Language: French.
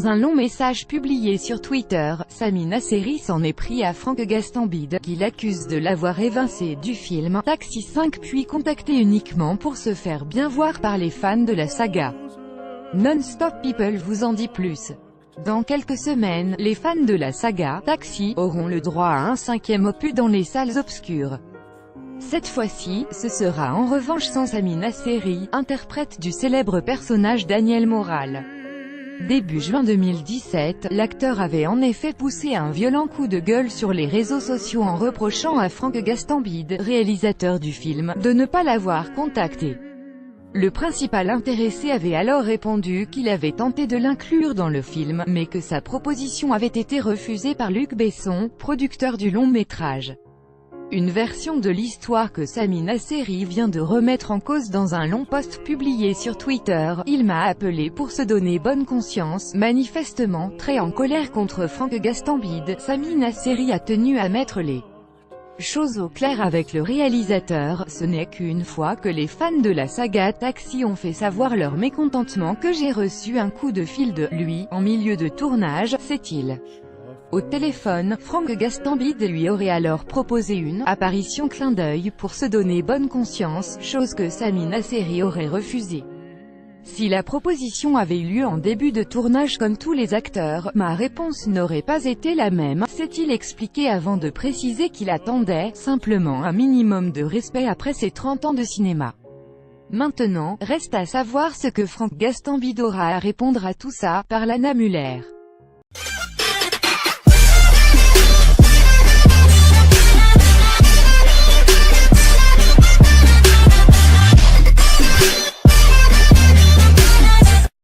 Dans un long message publié sur Twitter, Sami Nasseri s'en est pris à Franck Gastambide, qui l'accuse de l'avoir évincé du film Taxi 5 puis contacté uniquement pour se faire bien voir par les fans de la saga. Non-Stop People vous en dit plus. Dans quelques semaines, les fans de la saga Taxi auront le droit à un 5e opus dans les salles obscures. Cette fois-ci, ce sera en revanche sans Sami Nasseri, interprète du célèbre personnage Daniel Moral. Début juin 2017, l'acteur avait en effet poussé un violent coup de gueule sur les réseaux sociaux en reprochant à Franck Gastambide, réalisateur du film, de ne pas l'avoir contacté. Le principal intéressé avait alors répondu qu'il avait tenté de l'inclure dans le film, mais que sa proposition avait été refusée par Luc Besson, producteur du long-métrage. Une version de l'histoire que Sami Nasseri vient de remettre en cause dans un long post publié sur Twitter. Il m'a appelé pour se donner bonne conscience. Manifestement très en colère contre Franck Gastambide, Sami Nasseri a tenu à mettre les choses au clair avec le réalisateur. Ce n'est qu'une fois que les fans de la saga Taxi ont fait savoir leur mécontentement que j'ai reçu un coup de fil de lui, en milieu de tournage, sait-il. Au téléphone, Franck Gastambide lui aurait alors proposé une apparition clin d'œil pour se donner bonne conscience, chose que Sami Nasseri aurait refusée. Si la proposition avait eu lieu en début de tournage comme tous les acteurs, ma réponse n'aurait pas été la même, s'est-il expliqué avant de préciser qu'il attendait simplement un minimum de respect après ses 30 ans de cinéma. Maintenant, reste à savoir ce que Franck Gastambide aura à répondre à tout ça, par Lana Muller.